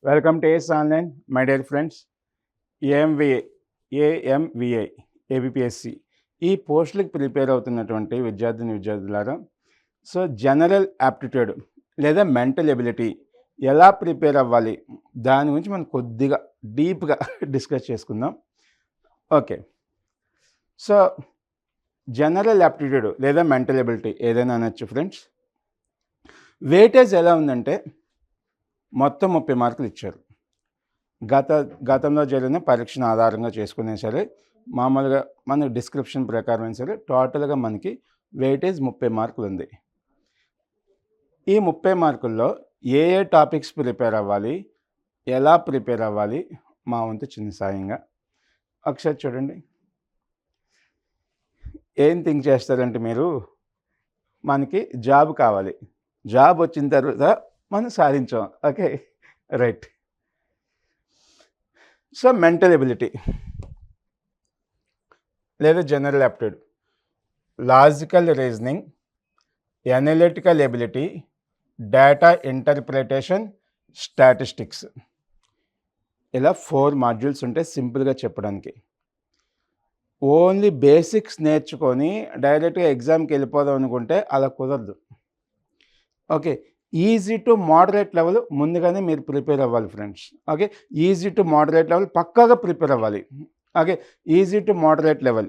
Welcome to Ace online my dear friends. AMVA AMVI APPSC ఈ పోస్టులకు prepare అవుతున్నటువంటి విద్యార్థులారా, సో జనరల్ యాప్టిట్యూడ్ లేదా మెంటల్ ఎబిలిటీ ఎలా ప్రిపేర్ అవ్వాలి దాని గురించి మనం కొద్దిగా డీప్గా డిస్కస్ చేసుకుందాం. ఓకే, సో జనరల్ యాప్టిట్యూడ్ లేదా మెంటల్ ఎబిలిటీ ఏదైనా అనొచ్చు ఫ్రెండ్స్. వెయిటేజ్ ఎలా ఉందంటే మొత్తం 30 మార్కులు ఇచ్చారు. గతంలో జరిగిన పరీక్షను ఆధారంగా చేసుకునే సరే, మామూలుగా మన డిస్క్రిప్షన్ ప్రకారం సరే, టోటల్గా మనకి వెయిటేజ్ 30 మార్కులు ఉంది. ఈ 30 మార్కుల్లో ఏ టాపిక్స్ ప్రిపేర్ అవ్వాలి, ఎలా ప్రిపేర్ అవ్వాలి, మా వంతు చిన్న సాయంగా ఒకసారి చూడండి. ఏం థింక్ చేస్తారంటే మీరు, మనకి జాబ్ కావాలి, జాబ్ వచ్చిన తర్వాత మనం సాధించాం. Okay, right. So mental ability లేదా general aptitude, logical reasoning, analytical ability, data interpretation, statistics, ఇలా 4 మాడ్యూల్స్ ఉంటాయి. సింపుల్గా చెప్పడానికి ఓన్లీ బేసిక్స్ నేర్చుకొని డైరెక్ట్గా ఎగ్జామ్కి వెళ్ళిపోదాం అనుకుంటే అలా కుదరదు. Okay, easy to moderate level ముందుగానే మీరు ప్రిపేర్ అవ్వాలి friends. Okay, easy to moderate level పక్కాగా ప్రిపేర్ అవ్వాలి. Okay, easy to moderate level.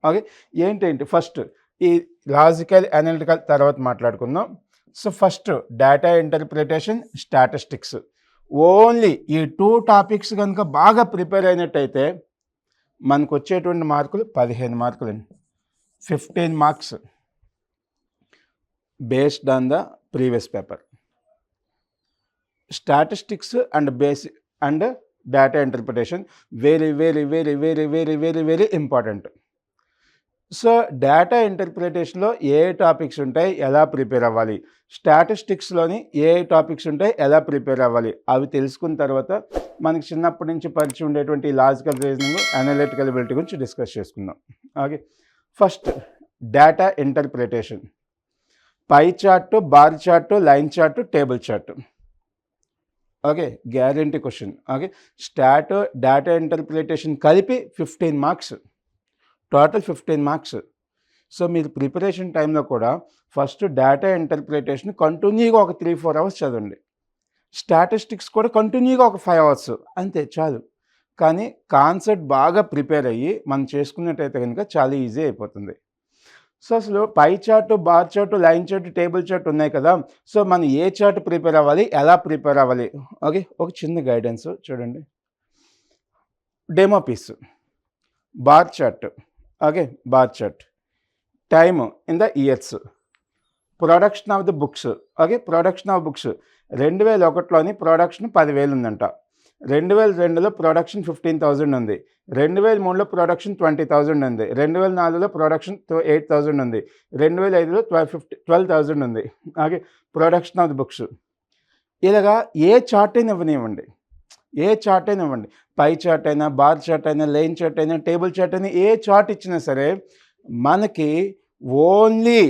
Okay, ఏంటేంటి ఫస్ట్ ఈ లాజికల్ అనలిటికల్ తర్వాత మాట్లాడుకుందాం. So first data interpretation, statistics. Only ఈ 2 టాపిక్స్ కనుక బాగా ప్రిపేర్ అయినట్టయితే మనకు వచ్చేటువంటి మార్కులు 15 మార్కులు, 15 marks based on the previous paper. Statistics and basic and data interpretation very important. So data ఇంటర్ప్రిటేషన్లో ఏ టాపిక్స్ ఉంటాయి, ఎలా ప్రిపేర్ అవ్వాలి, స్టాటిస్టిక్స్లోని ఏ టాపిక్స్ ఉంటాయి, ఎలా ప్రిపేర్ అవ్వాలి, అవి తెలుసుకున్న తర్వాత మనకి చిన్నప్పటి నుంచి పరిచయం ఉండేటువంటి లాజికల్ రీజనింగ్, అనలిటికల్ ఎబిలిటీ గురించి డిస్కస్ చేసుకుందాం. Okay, first data interpretation. Pie chart, bar chart, line chart, table chart. Okay, guarantee question. Okay, data interpretation కలిపి 15 మార్క్స్, టోటల్ 15 మార్క్స్. సో మీరు ప్రిపరేషన్ టైంలో కూడా ఫస్ట్ డేటా ఇంటర్ప్రిటేషన్ కంటిన్యూగా ఒక 3-4 hours చదవండి. Statistics కూడా కంటిన్యూగా ఒక 5 అవర్స్, అంతే చాలు. కానీ కాన్సెప్ట్ బాగా ప్రిపేర్ అయ్యి మనం చేసుకున్నట్టయితే కనుక చాలా ఈజీ అయిపోతుంది. సో అసలు pie chart, bar chart, line chart, table chart ఉన్నాయి కదా. సో మనం ఏ చార్ట్ ప్రిపేర్ అవ్వాలి, ఎలా ప్రిపేర్ అవ్వాలి. ఓకే, ఒక చిన్న గైడెన్స్ చూడండి. Demo piece, bar chart. Okay, bar chart. Time in the years, production of the books. Okay, production of books 2001లోని ప్రొడక్షన్ 10,000 ఉందంట. 2002లో ప్రొడక్షన్ 15,000 ఉంది. 2003లో ప్రొడక్షన్ 20,000 ఉంది. 2004లో ప్రొడక్షన్ 8,000 ఉంది. 2005లో 12,000 ఉంది. Okay, production of the books. ఇలాగా ఏ చార్ట్ అయినా ఇవ్వనివ్వండి, ఏ చార్ట్ అయినా ఇవ్వండి, పై చార్ట్ అయినా, బార్ చార్ట్ అయినా, లైన్ చార్ట్ అయినా, టేబుల్ చార్ట్ అయినా, ఏ చార్ట్ ఇచ్చినా సరే మనకి ఓన్లీ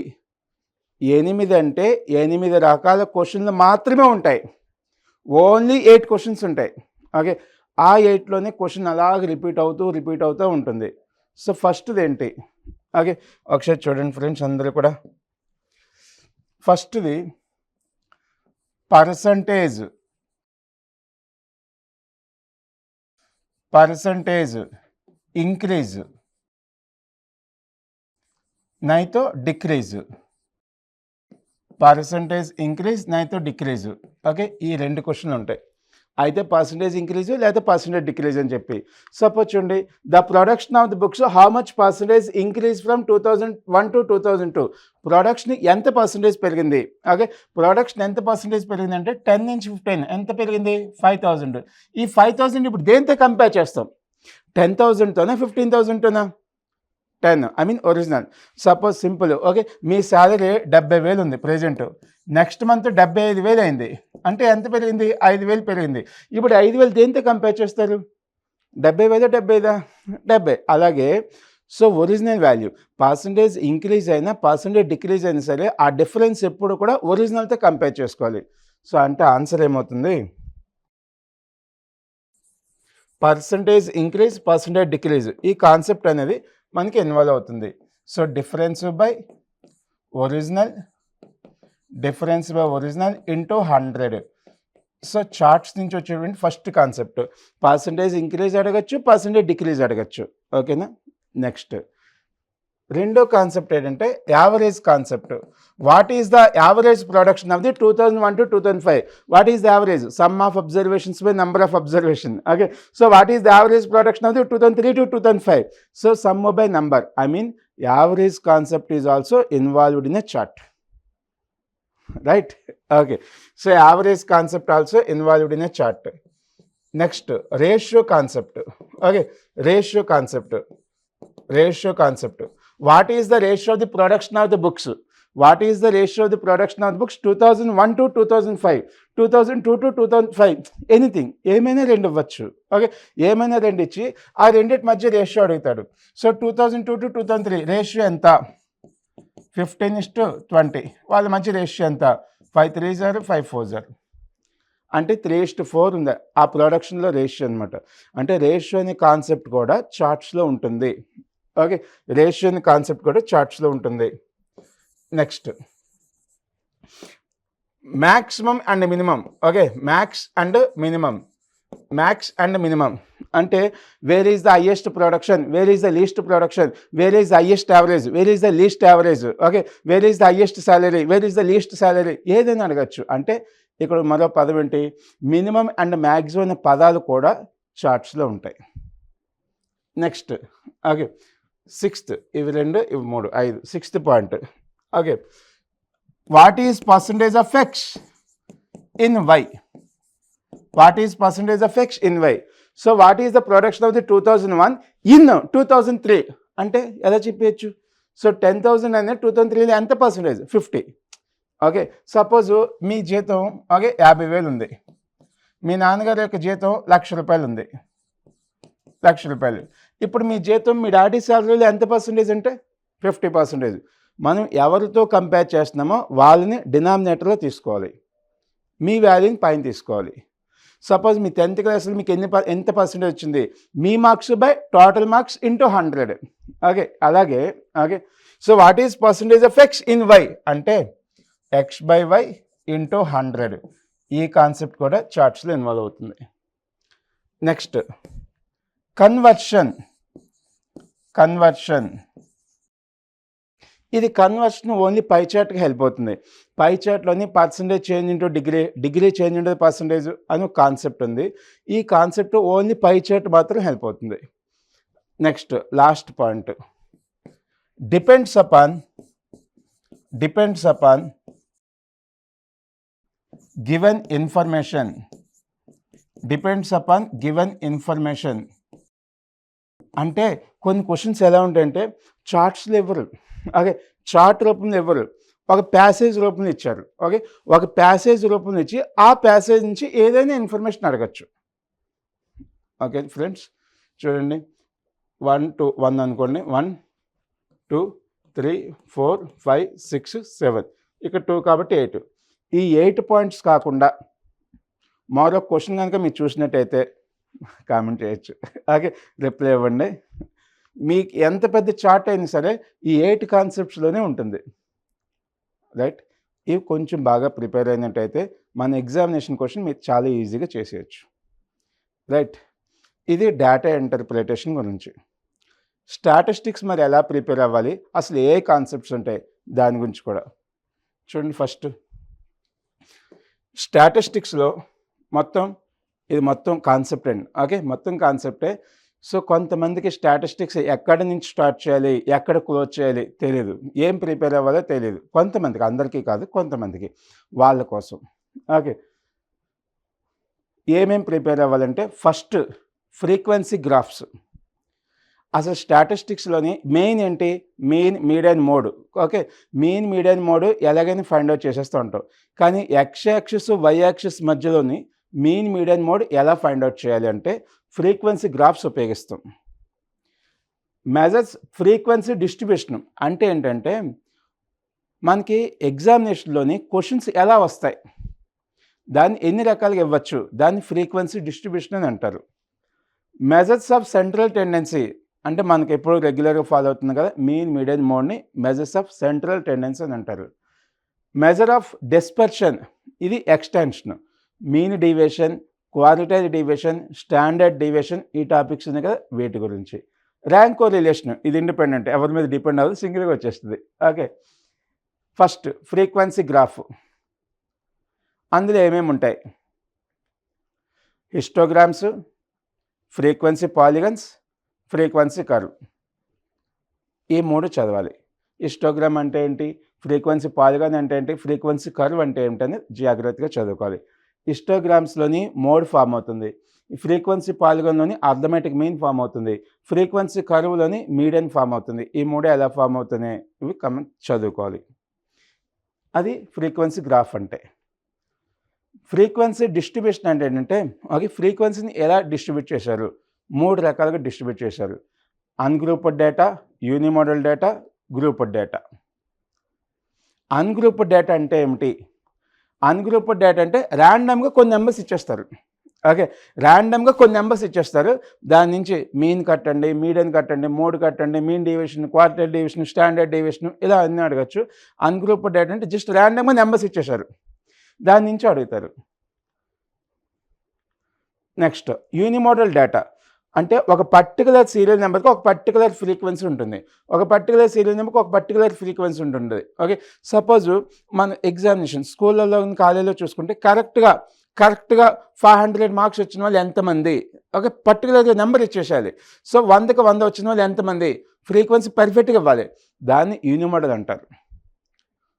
8 అంటే 8 రకాల క్వశ్చన్లు మాత్రమే ఉంటాయి. ఓన్లీ 8 క్వశ్చన్స్ ఉంటాయి. ఓకే, ఆ 8లోనే క్వశ్చన్ అలాగే రిపీట్ అవుతూ ఉంటుంది. సో ఫస్ట్ది ఏంటి? ఓకే, ఒకసారి చూడండి ఫ్రెండ్స్ అందరూ కూడా. ఫస్ట్ది పర్సంటేజ్ ఇంక్రీజ్ నైతో డిక్రీజ్, పర్సంటేజ్ ఇంక్రీజ్ నైతో డిక్రీజ్. ఓకే, ఈ 2 క్వశ్చన్లు ఉంటాయి. అయితే పర్సంటేజ్ ఇంక్రీజ్ లేదా పర్సంటేజ్ డిక్రీజ్ అని చెప్పి. సపోజ్ చూడండి, the production of the books how much percentage increase from 2001 to 2002. Production ఎంత పర్సంటేజ్ పెరిగింది. ఓకే, ప్రొడక్షన్ ఎంత పర్సంటేజ్ పెరిగింది అంటే 10 నుంచి 15 ఎంత పెరిగింది, 5,000. ఈ 5,000 ఇప్పుడు దేంతో కంపేర్ చేస్తాం, 10,000తోనా 15,000తోనా? 10, I mean original. Suppose simple. Okay, me salary 70,000 ఉంది ప్రెజెంట్. నెక్స్ట్ మంత్ 75,000 అయింది అంటే ఎంత పెరిగింది, 5,000 పెరిగింది. ఇప్పుడు 5,000 దేంతో కంపేర్ చేస్తారు, 70,000 70. అలాగే so original value percentage increase అయినా పర్సంటేజ్ డిక్రీజ్ అయినా సరే ఆ డిఫరెన్స్ ఎప్పుడు కూడా ఒరిజినల్తో కంపేర్ చేసుకోవాలి. సో అంటే ఆన్సర్ ఏమవుతుంది, పర్సంటేజ్ ఇంక్రీజ్, పర్సంటేజ్ డిక్రీజ్ ఈ కాన్సెప్ట్ అనేది మనకి ఇన్వాల్వ్ అవుతుంది. So difference by original into 100. So charts నుంచి వచ్చేటువంటి ఫస్ట్ కాన్సెప్ట్ పర్సంటేజ్ ఇంక్రీజ్ అడగచ్చు, పర్సంటేజ్ డిక్రీజ్ అడగచ్చు. ఓకేనా. నెక్స్ట్ రెండో కాన్సెప్ట్ ఏంటంటే average concept. What is the average production of the 2001 to 2005? What is the average? Some of observations by number of observation. Okay. So what is the average production of the 2003 to 2005? So sum by number. I mean average concept is also involved in a chart. Right. Okay. So average concept also involved in a chart. Next ratio concept. Okay. Ratio concept. What is the ratio of the production of the books? 2001 to 2005, 2002 to 2005, anything, ఏమైనా రెండు ఇవ్వచ్చు. Okay. ఏమైనా రెండు ఇచ్చి ఆ రెండింటి మధ్య ratio అడుగుతాడు. సో 2002 to 2003 రేషియో ఎంత? 15:20. వాళ్ళ మధ్య రేషియో ఎంత? 530, 540. అంటే 3:4 ఉంది ఆ ప్రొడక్షన్లో రేషియో అనమాట. అంటే రేషియో అనే కాన్సెప్ట్ కూడా చార్ట్స్లో ఉంటుంది. ఓకే. రేషియో అనే కాన్సెప్ట్ కూడా చార్ట్స్లో ఉంటుంది. Next maximum and minimum. Okay. Max and minimum అంటే where is the highest production, where is the least production, where is the highest average, where is the least average. Okay. Where is the highest salary, where is the least salary, ఏదైనా అడగచ్చు. అంటే ఇక్కడ మరో పదం ఏంటి? Minimum and maximum అనే పదాలు కూడా చార్ట్స్లో ఉంటాయి. Next okay. సిక్స్త్, ఇవి 2, ఇవి 3, 5. Sixth point. Okay. What is percentage of X in Y? So what is the production of the 2001 in 2003 అంటే ఎలా చెప్పచ్చు? సో 10,000 అనేది 2003 ఎంత పర్సంటేజ్? 50. ఓకే. సపోజ్ మీ జీతం ఓకే 50,000 ఉంది. మీ నాన్నగారి యొక్క జీతం ₹1,00,000 ఉంది. ₹1,00,000. ఇప్పుడు మీ జీతం మీ డాడీ శాలరీలో ఎంత పర్సంటేజ్ అంటే 50%. మనం ఎవరితో కంపేర్ చేస్తున్నామో వాళ్ళని డినామినేటర్లో తీసుకోవాలి, మీ వాల్యూని పైన తీసుకోవాలి. సపోజ్ మీ 10th క్లాస్లో మీకు ఎంత పర్సంటేజ్ వచ్చింది? మీ marks by total marks into 100. Okay. అలాగే okay. So what is percentage of X in y అంటే x/y ఇంటూ 100. ఈ కాన్సెప్ట్ కూడా చార్ట్స్లో ఇన్వాల్వ్ అవుతుంది. Next conversion. ఇది కన్వర్షన్ ఓన్లీ పై చార్ట్కి హెల్ప్ అవుతుంది. పై చార్ట్లోని percentage change into degree change into percentage అని ఒక కాన్సెప్ట్ ఉంది. ఈ కాన్సెప్ట్ ఓన్లీ పై చార్ట్ మాత్రం హెల్ప్ అవుతుంది. Next last point depends upon given information. అంటే కొన్ని క్వశ్చన్స్ ఎలా ఉంటాయంటే చార్ట్స్లో ఇవ్వరు. ఓకే. చార్ట్ రూపంలో ఇవ్వరు, ఒక ప్యాసేజ్ రూపంలో ఇచ్చారు. ఓకే. ఒక ప్యాసేజ్ రూపంలో ఇచ్చి ఆ ప్యాసేజ్ నుంచి ఏదైనా ఇన్ఫర్మేషన్ అడగచ్చు. ఓకే ఫ్రెండ్స్ చూడండి. 1 అనుకోండి. 1 2 3 4 5 6 7 ఇక్కడ 2 కాబట్టి 8. ఈ 8 పాయింట్స్ కాకుండా మరో క్వశ్చన్ కనుక మీరు చూసినట్టయితే కామెంట్ చేయొచ్చు. ఓకే. రిప్లై ఇవ్వండి. మీకు ఎంత పెద్ద చార్ట్ అయినా సరే ఈ 8 కాన్సెప్ట్స్లోనే ఉంటుంది. రైట్. ఇవి కొంచెం బాగా ప్రిపేర్ అయినట్టయితే మన ఎగ్జామినేషన్ క్వశ్చన్ మీరు చాలా ఈజీగా చేసేయచ్చు. రైట్. ఇది డేటా ఇంటర్ప్రిటేషన్ గురించి. స్టాటిస్టిక్స్ మరి ఎలా ప్రిపేర్ అవ్వాలి, అసలు ఏ కాన్సెప్ట్స్ ఉంటాయి దాని గురించి కూడా చూడండి. ఫస్ట్ స్టాటిస్టిక్స్లో ఇది మొత్తం కాన్సెప్ట్ అండి. ఓకే. మొత్తం కాన్సెప్టే. సో కొంతమందికి స్టాటిస్టిక్స్ ఎక్కడి నుంచి స్టార్ట్ చేయాలి, ఎక్కడ క్లోజ్ చేయాలి తెలియదు, ఏం ప్రిపేర్ అవ్వాలో తెలియదు. కొంతమందికి, అందరికీ కాదు, కొంతమందికి, వాళ్ళ కోసం. ఓకే. ఏమేం ప్రిపేర్ అవ్వాలంటే ఫస్ట్ ఫ్రీక్వెన్సీ గ్రాఫ్స్. అసలు స్టాటిస్టిక్స్లోని మెయిన్ ఏంటి? Mean, median, mode. Okay. Mean, median, mode ఎలాగైనా ఫైండ్ అవుట్ చేసేస్తూ ఉంటాం. కానీ ఎక్స్ యాక్సిస్, వై యాక్సిస్ మధ్యలోని మీన్, మీడియన్, మోడ్ ఎలా ఫైండ్ అవుట్ చేయాలి అంటే ఫ్రీక్వెన్సీ గ్రాఫ్స్ ఉపయోగిస్తాం. మెజర్స్ ఫ్రీక్వెన్సీ డిస్ట్రిబ్యూషన్ అంటే ఏంటంటే మనకి ఎగ్జామినేషన్లోని క్వశ్చన్స్ ఎలా వస్తాయి, దాన్ని ఎన్ని రకాలుగా ఇవ్వచ్చు, దాన్ని ఫ్రీక్వెన్సీ డిస్ట్రిబ్యూషన్ అని అంటారు. మెజర్స్ ఆఫ్ సెంట్రల్ టెండెన్సీ అంటే మనకి ఎప్పుడు రెగ్యులర్గా ఫాలో అవుతుంది కదా, మీన్ మీడియన్ మోడ్ని మెజర్స్ ఆఫ్ సెంట్రల్ టెండెన్సీ అని అంటారు. మెజర్ ఆఫ్ డిస్పర్షన్ ఇది extension. Mean deviation, quartile deviation, standard deviation ఈ టాపిక్స్ ఉన్నాయి కదా, వీటి గురించి. ర్యాంక్ కోరిలేషన్ ఇది ఇండిపెండెంట్, ఎవరి మీద డిపెండ్ అవ్వదు, సింగిల్గా వచ్చేస్తుంది. Okay, first frequency graph. అందులో ఏమేమి ఉంటాయి? Histograms, frequency polygons, frequency curve. ఈ 3 చదవాలి. హిస్టోగ్రామ్ అంటే ఏంటి, ఫ్రీక్వెన్సీ పాలిగన్ అంటే ఏంటి, ఫ్రీక్వెన్సీ కర్వ్ అంటే ఏమిటని జాగ్రత్తగా చదువుకోవాలి. హిస్టోగ్రామ్స్లోని మోడ్ ఫామ్ అవుతుంది, ఫ్రీక్వెన్సీ పాలిగన్లోని అర్థమెటిక్ మీన్ ఫామ్ అవుతుంది, ఫ్రీక్వెన్సీ కర్వ్లోని మీడియన్ ఫామ్ అవుతుంది. ఈ 3 ఎలా ఫామ్ అవుతున్నాయి ఇవి చదువుకోవాలి. అది ఫ్రీక్వెన్సీ గ్రాఫ్ అంటే. ఫ్రీక్వెన్సీ డిస్ట్రిబ్యూషన్ అంటే ఏంటంటే, అది ఫ్రీక్వెన్సీని ఎలా డిస్ట్రిబ్యూట్ చేశారు, 3 రకాలుగా డిస్ట్రిబ్యూట్ చేశారు. Ungrouped data, unimodal data, grouped data. Ungrouped data అంటే ఏమిటి? అన్గ్రూప్డ్ డేటా అంటే ర్యాండమ్గా కొన్ని నెంబర్స్ ఇచ్చేస్తారు. ఓకే, ర్యాండమ్గా కొన్ని నెంబర్స్ ఇచ్చేస్తారు, దాని నుంచి మీన్ కట్టండి, మీడియన్ కట్టండి, మోడ్ కట్టండి, mean deviation, quarter deviation, standard deviation ఇలా అన్నీ అడగచ్చు. అన్గ్రూప్డ్ డేటా అంటే జస్ట్ ర్యాండమ్గా నెంబర్స్ ఇచ్చేశారు, దాని నుంచి అడుగుతారు. నెక్స్ట్ యూనిమోడల్ డేటా అంటే ఒక పర్టికులర్ సీరియల్ నెంబర్కి ఒక పర్టికులర్ ఫ్రీక్వెన్సీ ఉంటుంది, ఒక పర్టికులర్ సీరియల్ నెంబర్కి ఒక పర్టికులర్ ఫ్రీక్వెన్సీ ఉంటుంది. ఓకే, సపోజ్ మన ఎగ్జామినేషన్ స్కూళ్ళలో కాలేజీలో చూసుకుంటే కరెక్ట్గా 500 మార్క్స్ వచ్చిన వాళ్ళు ఎంతమంది, ఒక పర్టికులర్ నెంబర్ ఇచ్చేసేయాలి. సో 100కి 100 వచ్చిన వాళ్ళు ఎంతమంది, ఫ్రీక్వెన్సీ పర్ఫెక్ట్గా ఇవ్వాలి, దాన్ని యూనిమోడల్ అంటారు.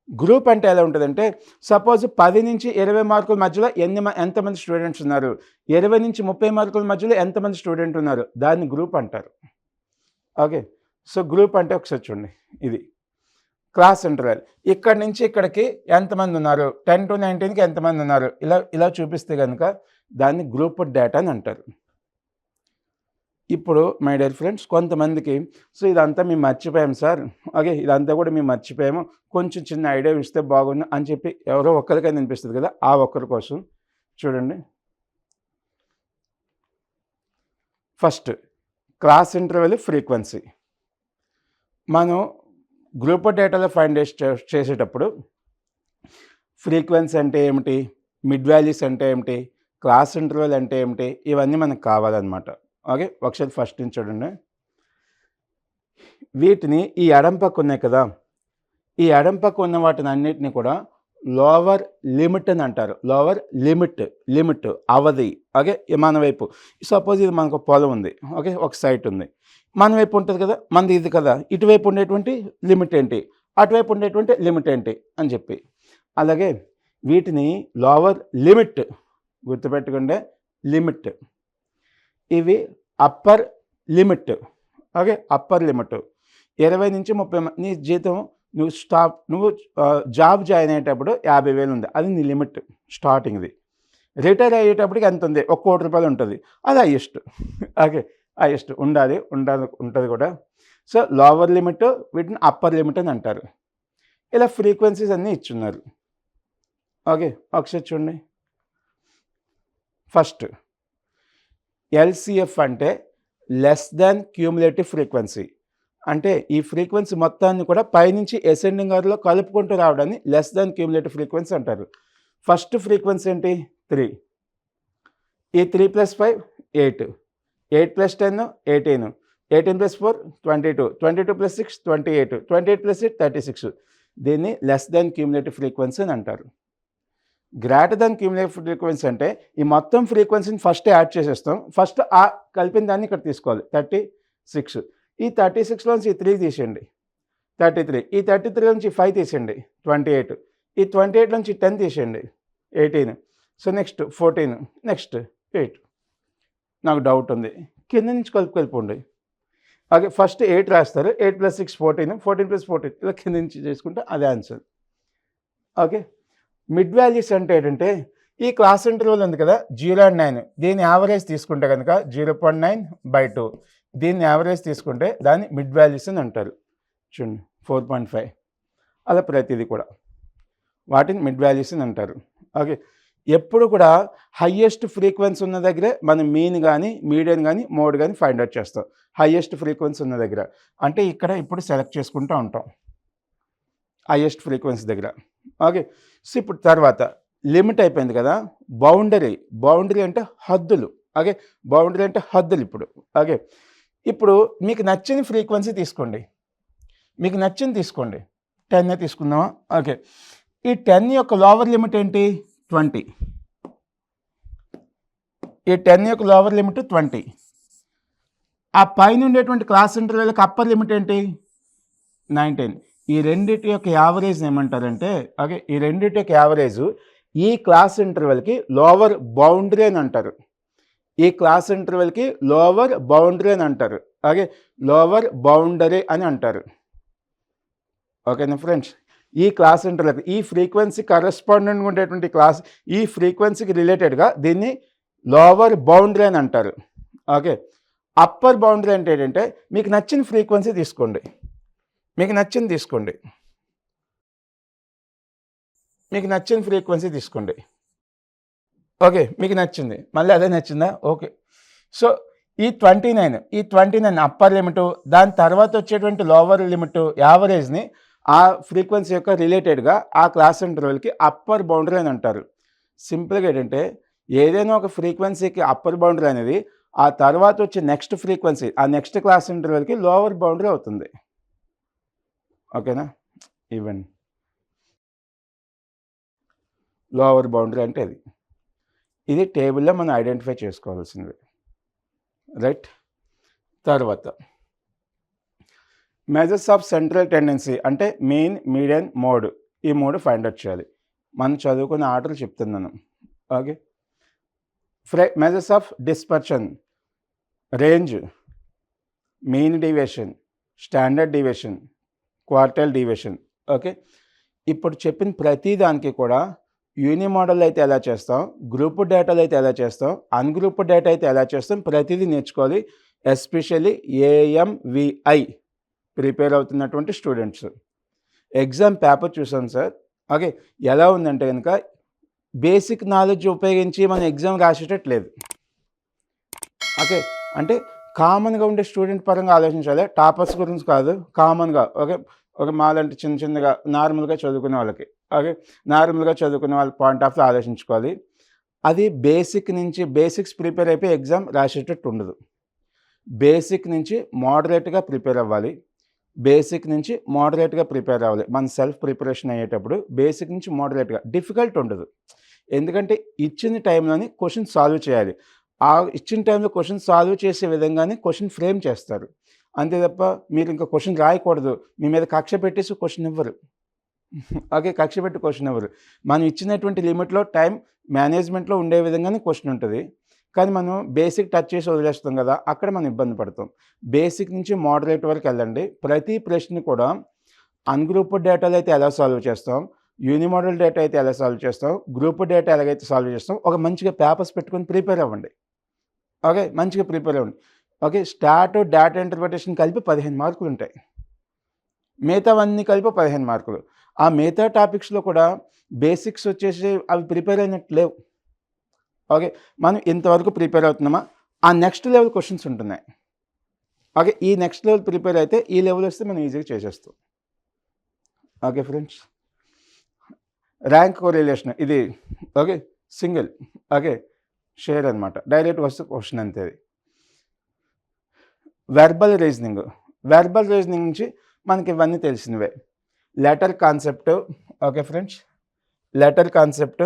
గ్రూప్ అంటే ఎలా ఉంటుందంటే, సపోజ్ 10 నుంచి 20 మార్కుల మధ్యలో ఎంతమంది స్టూడెంట్స్ ఉన్నారు, 20 నుంచి 30 మార్కుల మధ్యలో ఎంతమంది స్టూడెంట్ ఉన్నారు, దాన్ని గ్రూప్ అంటారు. ఓకే, సో గ్రూప్ అంటే ఒకసారి చూడండి, ఇది క్లాస్ ఇంటర్వెల్, ఇక్కడి నుంచి ఇక్కడికి ఎంతమంది ఉన్నారు, 10 to 19కి ఎంతమంది ఉన్నారు, ఇలా చూపిస్తే కనుక దాన్ని గ్రూప్ డేటా అని అంటారు. ఇప్పుడు మై డియర్ ఫ్రెండ్స్, కొంతమందికి సో ఇదంతా మేము మర్చిపోయాము సార్, ఓకే ఇదంతా కూడా మేము మర్చిపోయాము, కొంచెం చిన్న ఐడియా ఇస్తే బాగుంది అని చెప్పి ఎవరో ఒక్కరికైనా అనిపిస్తుంది కదా, ఆ ఒక్కరి కోసం చూడండి. First class interval frequency. మనం గ్రూప్ డేటాలో ఫైండ్ చేసేటప్పుడు ఫ్రీక్వెన్సీ అంటే ఏమిటి, మిడ్ వాల్యూస్ అంటే ఏమిటి, క్లాస్ ఇంటర్వెల్ అంటే ఏమిటి, ఇవన్నీ మనకు కావాలన్నమాట. ఓకే, ఒకసారి ఫస్ట్ నుంచి చూడండి. వీటిని ఈ ఎడం పక్క ఉన్నాయి కదా, ఈ ఎడం పక్క ఉన్న వాటిని అన్నిటిని కూడా లోవర్ లిమిట్ అని అంటారు. లోవర్ లిమిట్ అవధి. ఓకే, మన వైపు సపోజ్ ఇది మనకు పొలం ఉంది, ఓకే ఒక సైట్ ఉంది, మన వైపు ఉంటుంది కదా, మనది ఇది కదా, ఇటువైపు ఉండేటువంటి లిమిట్ ఏంటి, అటువైపు ఉండేటువంటి లిమిట్ ఏంటి అని చెప్పి. అలాగే వీటిని లోవర్ లిమిట్, గుర్తుపెట్టుకుంటే లిమిట్, ఇవి upper limit. Okay, upper limit 20 నుంచి 30 నీ జీతం నువ్వు జాబ్ జాయిన్ అయ్యేటప్పుడు 50,000 ఉంది, అది నీ లిమిట్ స్టార్టింగ్ది. రిటైర్ అయ్యేటప్పటికి ఎంత ఉంది, 1 కోటి రూపాయలు ఉంటుంది, అది హైయెస్ట్. ఓకే, హైయెస్ట్ ఉంటుంది కూడా. సో లోవర్ లిమిట్, వీటిని అప్పర్ లిమిట్ అని అంటారు. ఇలా ఫ్రీక్వెన్సీస్ అన్నీ ఇచ్చున్నారు. ఓకే, ఒకసారి చూడండి. ఫస్ట్ ఎల్సిఎఫ్ అంటే లెస్ దాన్ క్యూములేటివ్ ఫ్రీక్వెన్సీ. అంటే ఈ ఫ్రీక్వెన్సీ మొత్తాన్ని కూడా పైనుంచి అసెండింగ్ ఆర్డర్లో కలుపుకుంటూ రావడాన్ని లెస్ దాన్ క్యూములేటివ్ ఫ్రీక్వెన్సీ అంటారు. ఫస్ట్ ఫ్రీక్వెన్సీ ఏంటి, 3. ఈ 3 + 5 8, 8 + 10 18, 18 + 4 22, 22 + 6 28, 28 + 8 36. దీన్ని లెస్ దాన్ క్యూములేటివ్ ఫ్రీక్వెన్సీ అని అంటారు. గ్రేటర్ దాన్ క్యూములేటివ్ ఫ్రీక్వెన్సీ అంటే ఈ మొత్తం ఫ్రీక్వెన్సీని ఫస్ట్ యాడ్ చేసేస్తాం, ఫస్ట్ ఆ కలిపిన దాన్ని ఇక్కడ తీసుకోవాలి, 36. ఈ 36లోంచి ఈ 3 తీసేయండి, 33. ఈ 33 నుంచి 5 తీసేయండి, 28. ఈ 28 నుంచి 10 తీసేయండి, 18. So next 14, next 8. నాకు డౌట్ ఉంది, కింద నుంచి కలిపోండి. ఓకే, ఫస్ట్ 8 రాస్తారు, 8 + 6 14, 14 + 14 ఇలా కింద నుంచి చేసుకుంటే అదే ఆన్సర్. ఓకే, మిడ్ వాల్యూస్ అంటే ఏంటంటే ఈ క్లాస్ ఇంటర్వెల్ ఉంది కదా 0 and 9, దీని యావరేజ్ తీసుకుంటే కనుక 0.9/2, దీన్ని యావరేజ్ తీసుకుంటే దాన్ని మిడ్ వాల్యూస్ అని అంటారు. చూడండి 4.5, అలా ప్రతిదీ కూడా వాటిని మిడ్ వాల్యూస్ అని అంటారు. ఓకే, ఎప్పుడు కూడా హైయెస్ట్ ఫ్రీక్వెన్సీ ఉన్న దగ్గరే మనం మీన్ కానీ మీడియన్ కానీ మోడ్ కానీ ఫైండ్ అవుట్ చేస్తాం. హైయెస్ట్ ఫ్రీక్వెన్సీ ఉన్న దగ్గర అంటే ఇక్కడ ఇప్పుడు సెలెక్ట్ చేసుకుంటూ ఉంటాం హైయెస్ట్ ఫ్రీక్వెన్సీ దగ్గర. ఓకే. సో ఇప్పుడు తర్వాత లిమిట్ అయిపోయింది కదా, బౌండరీ అంటే హద్దులు. ఓకే, బౌండరీ అంటే హద్దులు. ఓకే, ఇప్పుడు మీకు నచ్చిన ఫ్రీక్వెన్సీ తీసుకోండి, మీకు నచ్చింది తీసుకోండి. 10 తీసుకుందామా? ఓకే, ఈ 10 యొక్క లోవర్ లిమిట్ ఏంటి? 20. ఈ 10 యొక్క లోవర్ లిమిట్ 20. ఆ పైన ఉండేటువంటి క్లాస్ ఇంటర్వెల్కి అప్పర్ లిమిట్ ఏంటి? 19. ఈ రెండింటి యొక్క యావరేజ్ ఏమంటారంటే, ఓకే, ఈ రెండింటి యొక్క యావరేజ్ ఈ క్లాస్ ఇంటర్వెల్కి లోవర్ బౌండరీ అని అంటారు. ఈ క్లాస్ ఇంటర్వెల్కి లోవర్ బౌండరీ అని అంటారు. ఓకే, లోవర్ బౌండరీ అని అంటారు. ఓకేనా ఫ్రెండ్స్? ఈ క్లాస్ ఇంటర్వెల్ ఈ ఫ్రీక్వెన్సీ కరెస్పాండెంట్గా ఉండేటువంటి క్లాస్, ఈ ఫ్రీక్వెన్సీకి రిలేటెడ్గా దీన్ని లోవర్ బౌండరీ అని అంటారు. ఓకే, అప్పర్ బౌండరీ అంటే ఏంటంటే మీకు నచ్చిన ఫ్రీక్వెన్సీ తీసుకోండి, మీకు నచ్చింది తీసుకోండి, మీకు నచ్చిన ఫ్రీక్వెన్సీ తీసుకోండి. ఓకే, మీకు నచ్చింది, మళ్ళీ అదే నచ్చిందా? ఓకే. సో ఈ 29 అప్పర్ లిమిట్, దాని తర్వాత వచ్చేటువంటి లోవర్ లిమిట్ యావరేజ్ని ఆ ఫ్రీక్వెన్సీ యొక్క రిలేటెడ్గా ఆ క్లాస్ ఇంటర్వెల్కి అప్పర్ బౌండరీ అని అంటారు. సింపుల్గా ఏంటంటే ఏదైనా ఒక ఫ్రీక్వెన్సీకి అప్పర్ బౌండరీ అనేది ఆ తర్వాత వచ్చే నెక్స్ట్ ఫ్రీక్వెన్సీ, ఆ నెక్స్ట్ క్లాస్ ఇంటర్వెల్కి లోవర్ బౌండరీ అవుతుంది. ఓకేనా? ఇవ్వండి లోవర్ బౌండరీ అంటే ఇది టేబుల్లో మనం ఐడెంటిఫై చేసుకోవాల్సింది. రైట్. తర్వాత మెజర్స్ ఆఫ్ సెంట్రల్ టెండెన్సీ అంటే మీన్, మీడియన్, మోడ్, ఈ 3 ఫైండ్ అవుట్ చేయాలి. మనం చదువుకునే ఆర్డర్ చెప్తున్నాను. Okay, measures of dispersion, range, mean deviation, standard deviation, quartile deviation. Okay, ఇప్పుడు చెప్పిన ప్రతి దానికి కూడా యూనిమోడల్ అయితే ఎలా చేస్తాం, గ్రూప్ డేటాలు అయితే ఎలా చేస్తాం, అన్గ్రూప్ డేటా అయితే ఎలా చేస్తాం, ప్రతిదీ నేర్చుకోవాలి. ఎస్పెషల్లీ AMVI ప్రిపేర్ అవుతున్నటువంటి స్టూడెంట్స్. ఎగ్జామ్ పేపర్ చూసాం సార్. ఓకే, ఎలా ఉందంటే కనుక బేసిక్ నాలెడ్జ్ ఉపయోగించి మనం ఎగ్జామ్ రాసేటట్లేదు. ఓకే, అంటే కామన్గా ఉండే స్టూడెంట్ పరంగా ఆలోచించాలి, టాపర్స్ గురించి కాదు, కామన్గా. ఓకే, ఒక మాలంటే చిన్నగా నార్మల్గా చదువుకునే వాళ్ళకి, ఓకే, నార్మల్గా చదువుకునే వాళ్ళ పాయింట్ ఆఫ్ వ్యూ ఆలోచించుకోవాలి. అది బేసిక్స్ ప్రిపేర్ అయిపోయి ఎగ్జామ్ రాసేటట్టు ఉండదు. బేసిక్ నుంచి మోడరేట్గా ప్రిపేర్ అవ్వాలి, ప్రిపేర్ అవ్వాలి. మన సెల్ఫ్ ప్రిపరేషన్ అయ్యేటప్పుడు బేసిక్ నుంచి మోడరేట్గా, డిఫికల్ట్ ఉండదు. ఎందుకంటే ఇచ్చిన టైంలోని క్వశ్చన్ సాల్వ్ చేయాలి. ఆ ఇచ్చిన టైంలో క్వశ్చన్ సాల్వ్ చేసే విధంగానే క్వశ్చన్ ఫ్రేమ్ చేస్తారు. అంతే తప్ప మీరు ఇంకా క్వశ్చన్ రాయకూడదు, మీ మీద కక్ష పెట్టేసి క్వశ్చన్ ఇవ్వరు. ఓకే, కక్ష పెట్టి క్వశ్చన్ ఇవ్వరు. మనం ఇచ్చినటువంటి లిమిట్లో టైం మేనేజ్మెంట్లో ఉండే విధంగానే క్వశ్చన్ ఉంటుంది. కానీ మనం బేసిక్ టచ్ చేసి వదిలేస్తాం కదా, అక్కడ మనం ఇబ్బంది పడతాం. బేసిక్ నుంచి మోడరేట్ వరకు వెళ్ళండి. ప్రతి ప్రశ్న కూడా అన్గ్రూప్డ్ డేటాలు అయితే ఎలా సాల్వ్ చేస్తాం, యూనిమోడల్ డేటా అయితే ఎలా సాల్వ్ చేస్తాం, గ్రూప్ డేటా ఎలాగైతే సాల్వ్ చేస్తాం, ఒక మంచిగా పేపర్స్ పెట్టుకొని ప్రిపేర్ అవ్వండి. ఓకే, మంచిగా ప్రిపేర్ అవ్వండి. ఓకే, స్టార్ట్, డేటా ఇంటర్ప్రిటేషన్ కలిపి 15 మార్కులు ఉంటాయి, మిగతావన్నీ కలిపి 15 మార్కులు. ఆ మిగతా టాపిక్స్లో కూడా బేసిక్స్ వచ్చేసి అవి ప్రిపేర్ అయినట్టు లేవు. ఓకే, మనం ఇంతవరకు ప్రిపేర్ అవుతున్నామా, ఆ నెక్స్ట్ లెవెల్ క్వశ్చన్స్ ఉంటున్నాయి. ఓకే, ఈ నెక్స్ట్ లెవెల్ ప్రిపేర్ అయితే ఈ లెవెల్ వస్తే మనం ఈజీగా చేసేస్తాం. ఓకే ఫ్రెండ్స్, ర్యాంక్ కోరిలేషన్ ఇది. Okay, single. ఓకే, షేర్ అనమాట, డైరెక్ట్ వస్తే క్వశ్చన్ అంతే. వెర్బల్ రీజనింగ్ నుంచి మనకి ఇవన్నీ తెలిసినవే. Letter concept. Okay friends, letter concept,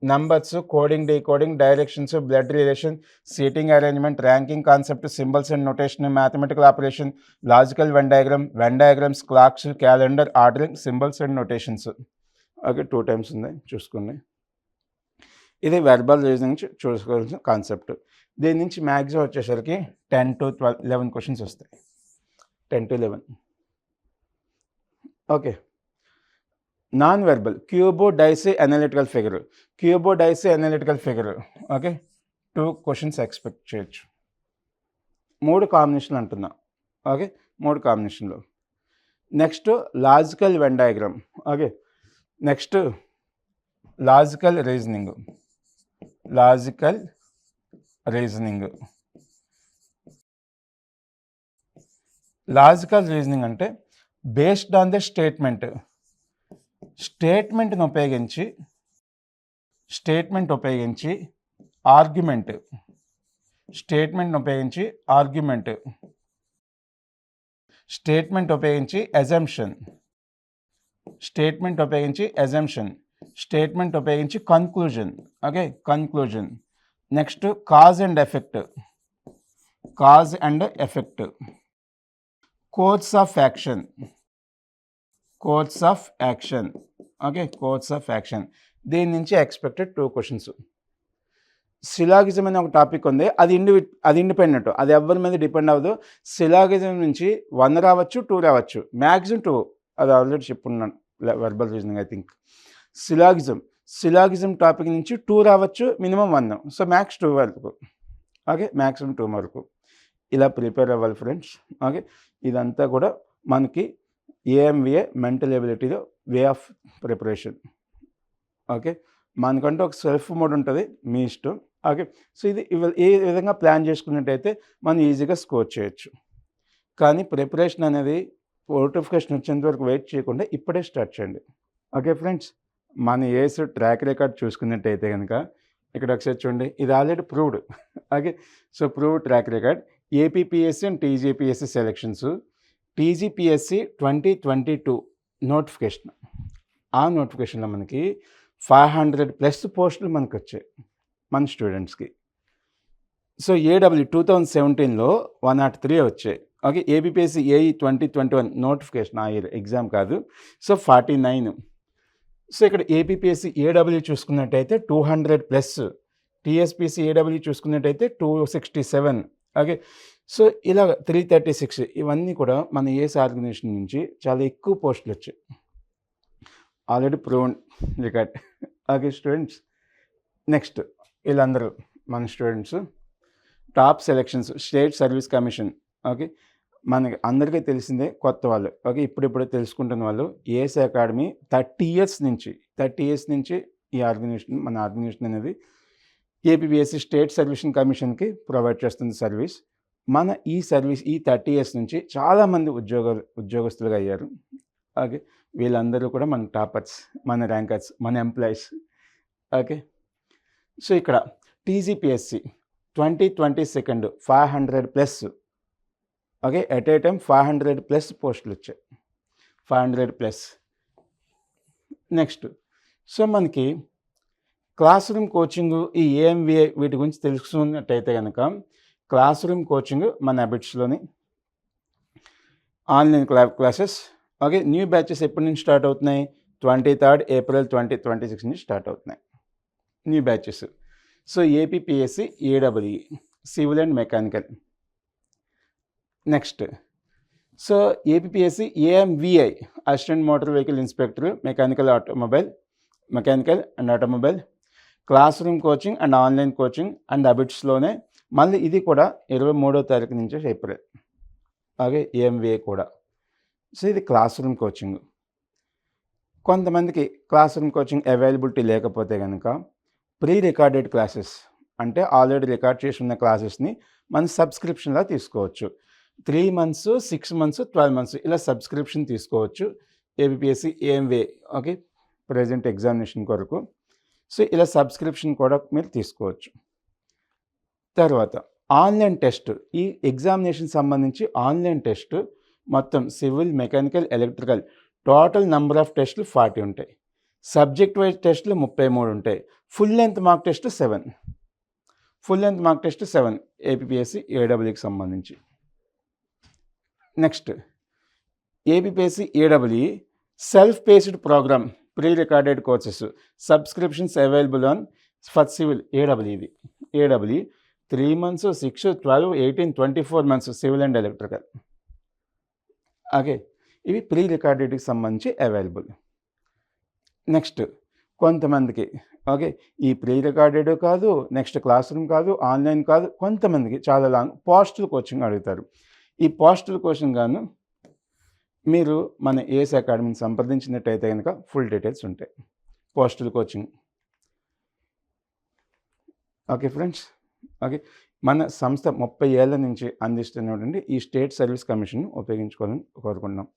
numbers, coding, decoding, directions, blood relation, seating arrangement, ranking concept, symbols and notation, mathematical operation, logical Venn diagrams, clocks, calendar, ordering, symbols and notations. Okay, 2 times ఉంది, చూసుకోండి. ఇది verbal reasoning చూసుకోవాల్సిన concept. దీని నుంచి maximum వచ్చేసరికి 10 to 11 questions వస్తాయి, 10 to 11. Okay, non verbal, క్యూబోడైసీ analytical figure. Okay, 2 questions expect చేయొచ్చు. 3 కాంబినేషన్లు అంటున్నా. ఓకే, 3 కాంబినేషన్లు. Next logical Venn diagram. Okay, next logical reasoning. Logical reasoning. Logical reasoning అంటే బేస్డ్ ఆన్ ద స్టేట్మెంట్ని ఉపయోగించి ఆర్గ్యుమెంట్, స్టేట్మెంట్ని ఉపయోగించి అజంప్షన్, స్టేట్మెంట్ ఉపయోగించి conclusion. Next cause and effect, course of action. దీని నుంచి ఎక్స్పెక్టెడ్ 2 క్వశ్చన్స్. సిలాగిజం అనే ఒక టాపిక్ ఉంది, అది ఇండిపెండెంట్, అది ఎవరి మీద డిపెండ్ అవ్వదు. సిలాగిజం నుంచి 1 రావచ్చు, 2 రావచ్చు, మ్యాక్సిమం 2. అది ఆల్రెడీ చెప్పుకున్నాను, verbal reasoning I think. Syllogism topic నుంచి 2 రావచ్చు, మినిమం 1. సో మ్యాక్స్ 2 వరకు. ఓకే, మ్యాక్సిమం 2 వరకు ఇలా ప్రిపేర్ అవ్వాలి ఫ్రెండ్స్. ఓకే, ఇదంతా కూడా మనకి ఏఎంవిఏ మెంటల్ ఎబిలిటీలో వే ఆఫ్ ప్రిపరేషన్. ఓకే, మనకంటూ ఒక సెల్ఫ్ మోడ్ ఉంటుంది, మీ ఇష్టం. ఓకే, సో ఇది ఏ విధంగా ప్లాన్ చేసుకున్నట్టయితే మనం ఈజీగా స్కోర్ చేయొచ్చు. కానీ ప్రిపరేషన్ అనేది నోటిఫికేషన్ వచ్చేంత వరకు వెయిట్ చేయకుండా ఇప్పుడే స్టార్ట్ చేయండి. ఓకే ఫ్రెండ్స్, మన ఏస్ ట్రాక్ రికార్డ్ చూసుకున్నట్టయితే కనుక ఇక్కడ ఒకసారి చూడండి, ఇది already proved. Okay, so proved track record. APPSC and TGPSC selections, TGPSC 2022 notification. ఆ నోటిఫికేషన్లో మనకి 500+ పోస్టులు మనకు వచ్చాయి మన స్టూడెంట్స్కి. సో ఏడబ్ల్యూ 2017లో 103 వచ్చాయి. ఓకే, ఏబిపిఎస్సి ఏఈ 2021 నోటిఫికేషన్, ఆ ఇయర్ ఎగ్జామ్ కాదు. సో 49. సో ఇక్కడ ఏపీపీఎస్సి ఏడబ్ల్యూ చూసుకున్నట్టయితే 200+, టీఎస్పీసీ ఏడబ్ల్యూ చూసుకున్నట్టయితే 267. ఓకే, సో ఇలా 336. ఇవన్నీ కూడా మన ఏఎస్ ఆర్గనైజేషన్ నుంచి చాలా ఎక్కువ పోస్టులు వచ్చాయి, already proved record. Okay students, next వీళ్ళందరూ మన students. Top selections state service commission. Okay, మనకి అందరికీ తెలిసిందే, కొత్త వాళ్ళు. ఓకే, ఇప్పుడిప్పుడే తెలుసుకుంటున్న వాళ్ళు. ఏఎస్ అకాడమీ 30 years నుంచి ఈ ఆర్గనైజేషన్, మన ఆర్గనైజేషన్ అనేది ఏపీపీఎస్సీ స్టేట్ సర్వీస్ కమిషన్కి ప్రొవైడ్ చేస్తుంది సర్వీస్. మన ఈ 30 years నుంచి చాలామంది ఉద్యోగస్తులుగా అయ్యారు. ఓకే, వీళ్ళందరూ కూడా మన టాపర్స్, మన ర్యాంకర్స్, మన ఎంప్లాయీస్. ఓకే, సో ఇక్కడ TGPSC 2022 500+. Okay, at a time 500+ పోస్టులు వచ్చాయి, 500+. నెక్స్ట్, సో మనకి క్లాస్ రూమ్ కోచింగ్, ఈ ఏఎంవిఏ వీటి గురించి తెలుసుకున్నట్టయితే కనుక క్లాస్ రూమ్ కోచింగ్ మన అబిట్స్లోని online classes. Okay, new batches ఎప్పటి నుంచి స్టార్ట్ అవుతున్నాయి? 23rd April 2026 నుంచి స్టార్ట్ అవుతున్నాయి new batches. So APPSC AW civil and mechanical. Next, so APPSC AMVI assistant motor vehicle inspector, mechanical and automobile, class room coaching and online coaching and అబిట్స్లోనే మళ్ళీ ఇది కూడా 23వ తారీఖు నుంచి ఏప్రిల్. అలాగే ఏఎంవిఐ కూడా. సో ఇది క్లాస్ రూమ్ కోచింగ్. కొంతమందికి క్లాస్ రూమ్ కోచింగ్ అవైలబిలిటీ లేకపోతే కనుక ప్రీ రికార్డెడ్ క్లాసెస్, అంటే ఆల్రెడీ రికార్డ్ చేసి ఉన్న క్లాసెస్ని మనం సబ్స్క్రిప్షన్లా తీసుకోవచ్చు. 3 months, 6 months, 12 months ఇలా సబ్స్క్రిప్షన్ తీసుకోవచ్చు APPSC AMVI. Okay, present examination కొరకు. సో ఇలా సబ్స్క్రిప్షన్ కూడా మీరు తీసుకోవచ్చు. తర్వాత ఆన్లైన్ టెస్ట్, ఈ ఎగ్జామినేషన్ సంబంధించి ఆన్లైన్ టెస్ట్ మొత్తం civil, mechanical, electrical total number of టెస్టులు 40 ఉంటాయి. సబ్జెక్ట్ వైజ్ టెస్టులు 33 ఉంటాయి. Full length mark test 7 APPSC ఏడబ్ల్యూకి సంబంధించి. Next, APPSC AW self paced program pre recorded courses subscriptions available on for civil AW 3 months, 6, 12, 18, 24 months civil and electrical. Okay, ఇవి pre రికార్డెడ్కి సంబంధించి available. Next, కొంతమందికి okay ఈ pre recorded కాదు, next class room కాదు, online కాదు, కొంతమందికి చాలా long postal coaching అడుగుతారు. ఈ పోస్టల్ కోచింగ్ గాను మీరు మన ఏఎస్ అకాడమీని సంప్రదించినట్టయితే కనుక ఫుల్ డీటెయిల్స్ ఉంటాయి. Postal coaching okay friends. Okay. మన సంస్థ 30 ఏళ్ల నుంచి అందిస్తున్నటువంటి ఈ స్టేట్ సర్వీస్ కమిషన్‌ని ఉపయోగించుకోవాలని కోరుకుంటున్నాం.